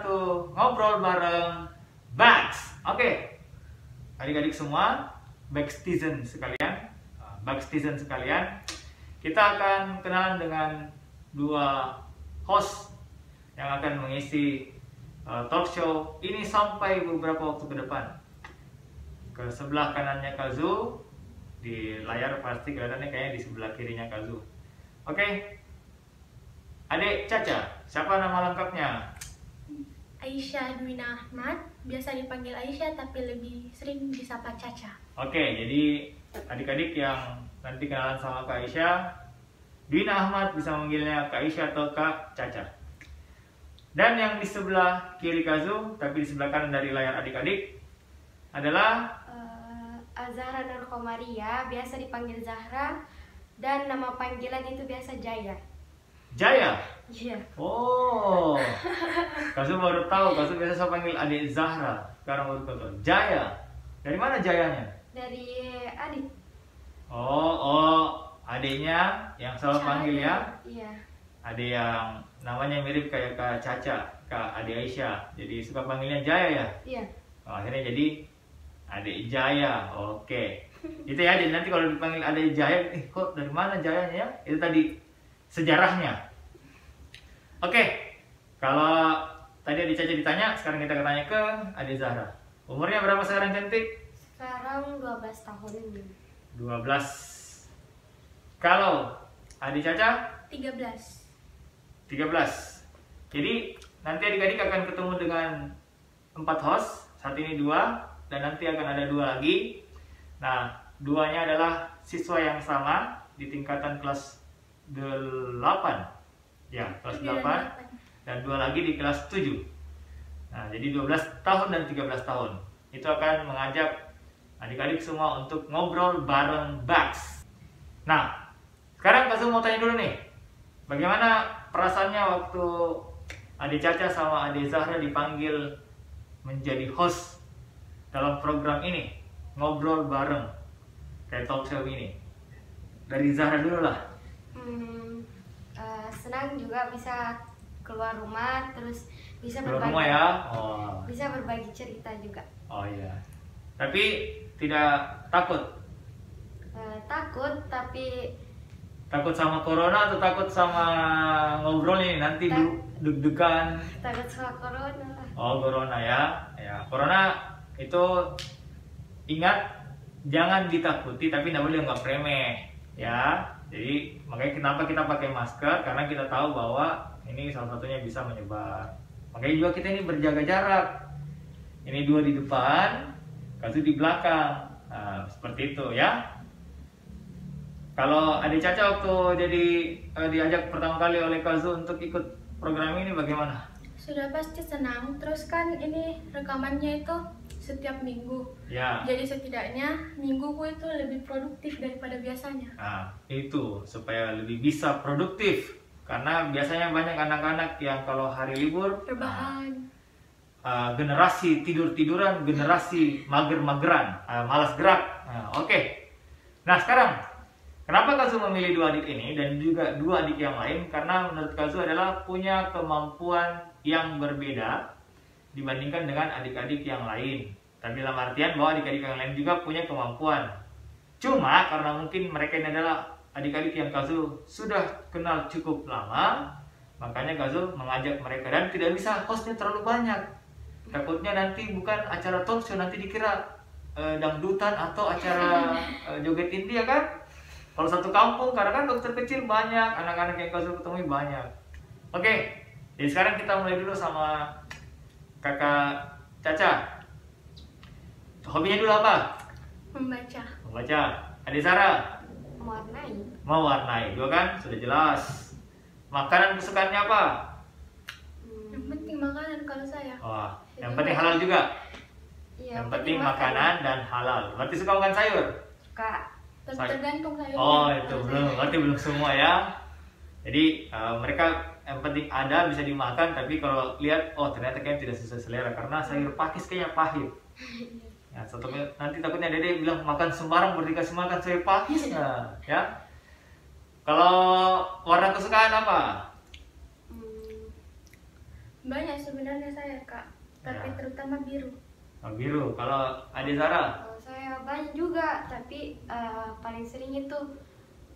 satu ngobrol bareng Bugs. Oke, adik-adik semua, Bugstizen sekalian, kita akan kenalan dengan dua host yang akan mengisi talk show ini sampai beberapa waktu ke depan. Ke sebelah kanannya Kazu, di layar pasti kelihatannya kayaknya di sebelah kirinya Kazu. Oke. Adik Caca, siapa nama lengkapnya? Aisyah Dwina Ahmad, biasa dipanggil Aisyah tapi lebih sering disapa Caca. Oke, jadi adik-adik yang nanti kenalan sama Kak Aisyah, Dwina Ahmad bisa manggilnya Kak Aisyah atau Kak Caca. Dan yang di sebelah kiri Kazu, tapi di sebelah kanan dari layar adik-adik adalah Zahra Nur Komaria, biasa dipanggil Zahra, dan nama panggilan itu biasa Jaya. Jaya. Iya. Oh, Kazu baru tahu. Kazu biasa saya panggil adik Zahra. Sekarang baru tahu. Jaya. Dari mana Jayanya? Dari adik. Oh, adiknya yang selalu panggil ya? Iya. Adik yang namanya mirip kayak Kak Caca, Kak Adik Aisyah. Jadi suka panggilnya Jaya ya? Iya. Oh, akhirnya jadi adik Jaya. Oke. Itu ya. Jadi nanti kalau dipanggil adik Jaya, kok dari mana Jayanya ya? Itu tadi sejarahnya. Oke, kalau tadi adik Caca ditanya, sekarang kita tanya ke adik Zahra. Umurnya berapa sekarang, cantik? Sekarang 12 tahun. 12. Kalau adik Caca? 13. 13. Jadi nanti adik-adik akan ketemu dengan 4 host. Saat ini 2, dan nanti akan ada 2 lagi. Nah, 2-nya adalah siswa yang sama di tingkatan kelas 8. Ya, kelas 8. Dan 2 lagi di kelas 7. Nah, jadi 12 tahun dan 13 tahun. Itu akan mengajak adik-adik semua untuk ngobrol bareng Bugs. Nah, sekarang Kazu mau tanya dulu nih. Bagaimana perasaannya waktu adik Caca sama adik Zahra dipanggil menjadi host dalam program ini? Ngobrol bareng kayak talk show ini. Dari Zahra dulu lah. Senang juga bisa keluar rumah, terus bisa Keluar berbagi. rumah ya? Oh. Bisa berbagi cerita juga. Oh iya. Tapi tidak takut? Takut, tapi Takut sama corona atau takut sama ngobrol ini? Nanti deg-degan. takut sama corona lah. Oh, corona ya. Ya, corona itu ingat jangan ditakuti tapi tidak boleh nggak remeh ya. Jadi makanya kenapa kita pakai masker, karena kita tahu bahwa ini salah satunya bisa menyebar. Makanya juga kita ini berjaga jarak. Ini 2 di depan, Kazu di belakang. Nah, seperti itu ya. Kalau adik Caca waktu jadi diajak pertama kali oleh Kazu untuk ikut program ini bagaimana? Sudah pasti senang, terus kan ini rekamannya itu setiap minggu. Ya. Jadi setidaknya mingguku itu lebih produktif daripada biasanya. Nah, itu supaya lebih bisa produktif. Karena biasanya banyak anak-anak yang kalau hari libur Rebahan. generasi tidur-tiduran, generasi mager-mageran, malas gerak. Oke. Nah, sekarang kenapa Kazu memilih 2 adik ini dan juga 2 adik yang lain? Karena menurut Kazu adalah punya kemampuan yang berbeda dibandingkan dengan adik-adik yang lain. Tapi dalam artian bahwa adik-adik yang lain juga punya kemampuan. Cuma karena mungkin mereka ini adalah adik-adik yang Kazu sudah kenal cukup lama, makanya Kazu mengajak mereka, dan tidak bisa hostnya terlalu banyak. Takutnya nanti bukan acara talk show, nanti dikira dangdutan atau acara joget India kan? Kalau satu kampung, karena kan dokter kecil banyak, anak-anak yang Kazu ketemu banyak. Oke, jadi sekarang kita mulai dulu sama Kakak Caca. Hobinya dulu apa? Membaca. Membaca. Adik Zahra? Mewarnai. Mewarnai. 2 kan? Sudah jelas. Makanan kesukaannya apa? Yang penting makanan kalau saya. Wah, yang penting halal juga. Iya, Yang penting makanan dan halal. Berarti suka makan sayur? Suka. Tergantung sayurnya. Oh, itu belum. Berarti belum semua ya. Jadi mereka yang penting ada bisa dimakan, tapi kalau lihat ternyata kayaknya tidak sesuai selera karena sayur pakis kayaknya pahit. Ya, nanti takutnya Dede bilang makan sembarang berarti kasih makan sayur pakis ya. Kalau warna kesukaan apa? Banyak sebenarnya saya Kak, tapi Ya. terutama biru. Oh, biru. Kalau Ade Zara? Kalau saya banyak juga, tapi paling sering itu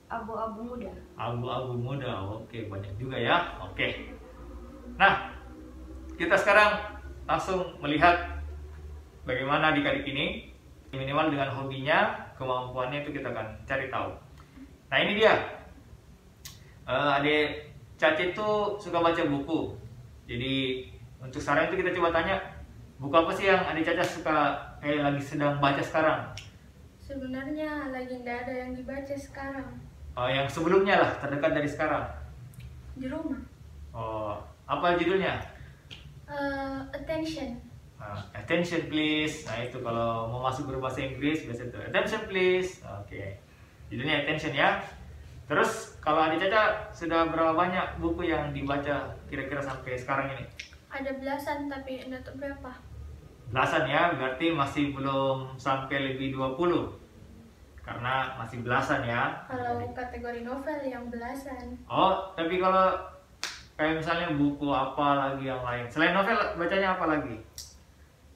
abu-abu muda. Abu-abu muda. Oke, banyak juga ya. Oke. Nah, kita sekarang langsung melihat bagaimana adik-adik ini, minimal dengan hobinya, kemampuannya itu kita akan cari tahu. Nah, ini dia. Adik Caca itu suka baca buku. Jadi untuk sekarang itu kita coba tanya, buku apa sih yang adik Caca suka lagi sedang baca sekarang? Sebenarnya lagi tidak ada yang dibaca sekarang Yang sebelumnya lah, terdekat dari sekarang. di rumah. Oh, apa judulnya? Attention. Attention please. Nah, itu kalau mau masuk berbahasa Inggris biasa itu attention please. Oke. Judulnya attention ya. Terus kalau adik Caca sudah berapa banyak buku yang dibaca kira-kira sampai sekarang ini? Ada belasan tapi tidak tahu berapa. Belasan ya, berarti masih belum sampai lebih 20. Karena masih belasan ya. Kalau kategori novel yang belasan. Oh, tapi kalau kayak misalnya buku apa lagi yang lain? Selain novel bacanya apa lagi?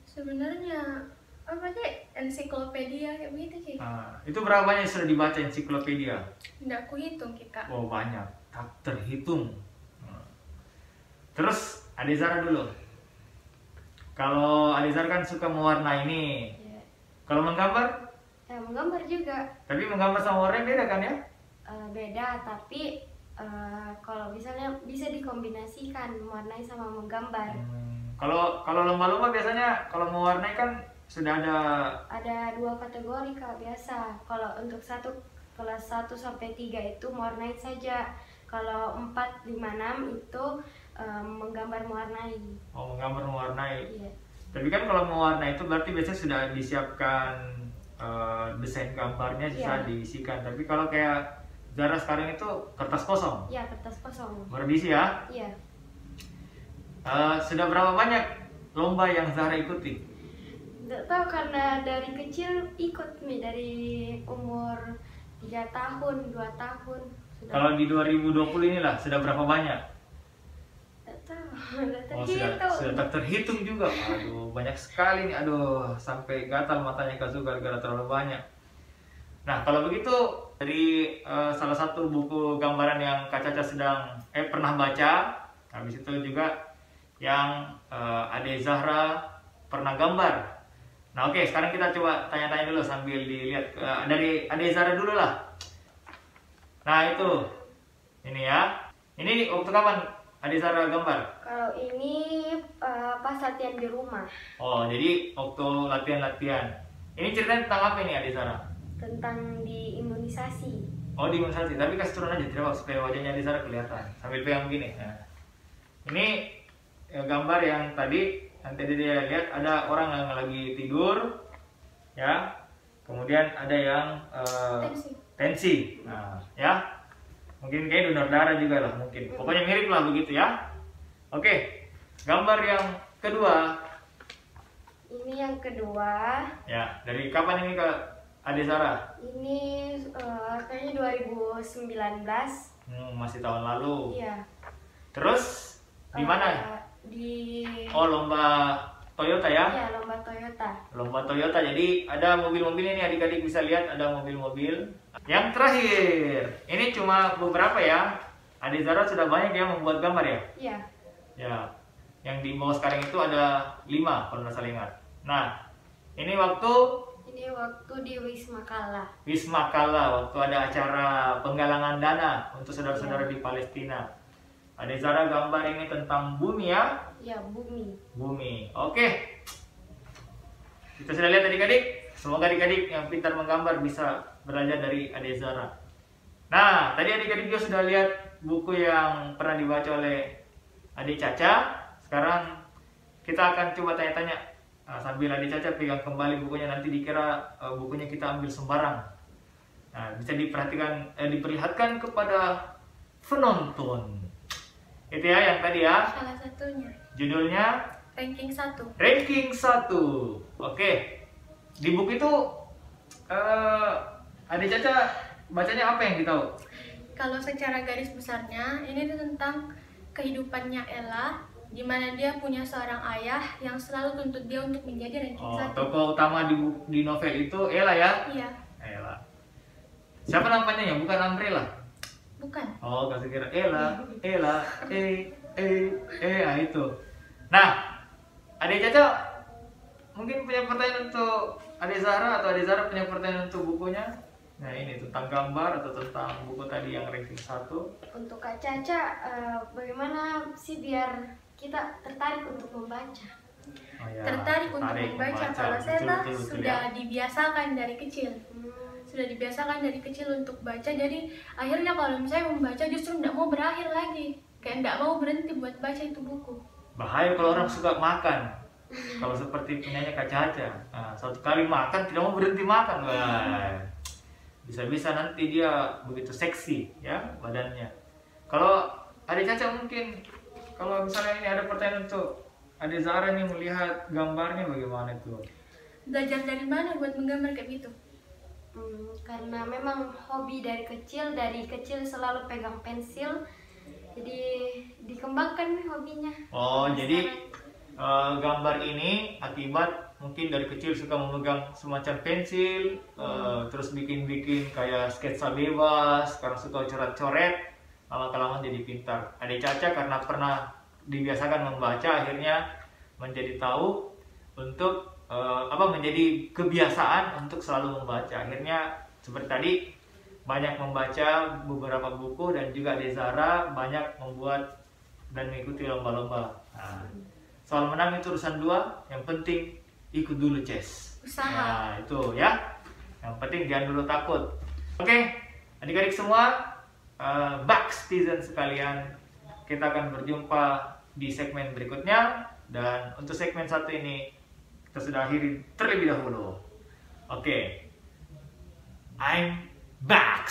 Sebenarnya apa sih, ensiklopedia kayak begitu sih. Nah, itu berapa banyak yang sudah dibaca ensiklopedia? Tidak kuhitung Kak. Oh, banyak, tak terhitung. Terus Ade Zara dulu. Kalau Ade Zara kan suka mewarnai nih. Ya. Kalau menggambar, Menggambar juga tapi menggambar sama warna beda kan ya? beda, tapi kalau misalnya bisa dikombinasikan mewarnai sama menggambar. Kalau lomba-lomba biasanya kalau mewarnai kan sudah ada. Ada 2 kategori Kak biasa. Kalau untuk kelas 1 sampai 3 itu mewarnai saja. Kalau 4, 5, 6 itu menggambar mewarnai. Oh, menggambar mewarnai. Iya. Tapi kan kalau mewarnai itu berarti biasanya sudah disiapkan desain gambarnya bisa Iya. diisikan. Tapi kalau kayak Zara sekarang itu kertas kosong. Ya, kertas kosong. Berisi ya. Iya. Sudah berapa banyak lomba yang Zara ikuti? Tidak tahu karena dari kecil ikut nih, dari umur 3 tahun, 2 tahun. Kalau di 2020 inilah sudah berapa banyak? Tidak tahu, tidak Oh, terhitung. sudah tak terhitung juga. Aduh, banyak sekali nih. Aduh, sampai gatal matanya Kazu gara-gara terlalu banyak. Nah, kalau begitu dari salah satu buku gambaran yang Kak Caca sedang pernah baca, habis itu juga yang Ade Zahra pernah gambar. Nah, oke, sekarang kita coba tanya-tanya dulu sambil dilihat dari Ade Zahra dulu lah. Nah, itu. Ini ya. Ini waktu kapan Ade Zahra gambar? Kalau ini pas latihan di rumah, Oh, jadi waktu latihan-latihan. Ini ceritanya tentang apa ini Ade Zahra? tentang di imunisasi. Oh, di imunisasi. Tapi kasih turun aja, tidak apa, supaya wajahnya Ade Zahra kelihatan. Sambil pegang begini. Nah. Ini gambar yang tadi dia lihat ada orang yang lagi tidur, ya. Kemudian ada yang tensi. Nah, ya. Mungkin kayak donor darah juga lah mungkin. Pokoknya mirip lah begitu ya. Oke. Gambar yang kedua. Ini yang kedua. Ya, dari kapan ini Kak Ade Zahra? Ini kayaknya 2019. Masih tahun lalu. Iya. Terus di mana? Di Oh, lomba Toyota ya? Iya, lomba Toyota. Lomba Toyota. Jadi ada mobil-mobil ini adik-adik bisa lihat ada mobil-mobil. Yang terakhir, ini cuma beberapa ya. Ade Zahra sudah banyak ya membuat gambar ya? Iya. Ya. Yang di bawah sekarang itu ada 5 kalau nggak salah ingat. Nah, ini waktu di Wisma Kala. Wisma Kala, waktu ada acara penggalangan dana untuk saudara-saudara di Palestina. Ade Zahra gambar ini tentang bumi ya? Ya, bumi. Bumi. Oke. Kita sudah lihat adik-adik. Semoga adik-adik yang pintar menggambar bisa belajar dari Ade Zahra. Nah, tadi adik-adik juga sudah lihat buku yang pernah dibaca oleh Adik Caca. Sekarang kita akan coba tanya-tanya sambil Adik Caca pegang kembali bukunya, nanti dikira bukunya kita ambil sembarang. Nah, bisa diperlihatkan kepada penonton. Itu ya yang tadi ya. Salah satunya Judulnya ranking 1. Ranking 1. Oke. Di buku itu Adik Caca bacanya apa yang ditahu? Kalau secara garis besarnya ini tuh tentang kehidupannya Ella Dimana dia punya seorang ayah yang selalu tuntut dia untuk menjadi ranking Oh, 1. tokoh utama di novel itu Ella ya? Iya, Ella. Siapa namanya ya? Bukan Umbrella? bukan. Oh, kasih kira Ella, nah itu. Nah, Adik Caca mungkin punya pertanyaan untuk Adik Zahra atau Adik Zahra punya pertanyaan untuk bukunya? Nah ini tentang gambar atau tentang buku tadi yang ranking 1. Untuk Kak Caca, bagaimana sih biar kita tertarik untuk membaca? Oh, ya, Tertarik untuk membaca. Kalau saya Betul, sudah ya. dibiasakan dari kecil. Sudah dibiasakan dari kecil untuk baca, jadi akhirnya kalau misalnya membaca justru tidak mau berakhir lagi, kayak tidak mau berhenti buat baca itu buku. Bahaya kalau orang suka makan. Kalau seperti punyanya Kak Caca, nah, satu kali makan tidak mau berhenti makan. Wah, bisa-bisa nanti dia begitu seksi ya badannya. Kalau Adik Caca mungkin, kalau misalnya ini ada pertanyaan untuk Adik Zahra nih, melihat gambarnya bagaimana itu? Belajar dari mana buat menggambar kayak gitu? Karena memang hobi dari kecil selalu pegang pensil, jadi dikembangkan nih hobinya. Oh, jadi gambar ini akibat mungkin dari kecil suka memegang semacam pensil, terus bikin-bikin kayak sketsa bebas, karena suka coret-coret, lama-kelamaan jadi pintar. Adik Caca karena pernah dibiasakan membaca, akhirnya menjadi tahu untuk menjadi kebiasaan untuk selalu membaca. Akhirnya seperti tadi banyak membaca beberapa buku, dan juga Adik Zahra banyak membuat dan mengikuti lomba-lomba. Nah, soal menang itu urusan 2, yang penting ikut dulu Ces. Usaha. Nah, itu ya. Yang penting jangan dulu takut. Oke, adik-adik semua, Buxtizen sekalian, kita akan berjumpa di segmen berikutnya, dan untuk segmen 1 ini kita sudah akhiri terlebih dahulu. Oke, I'm Bax.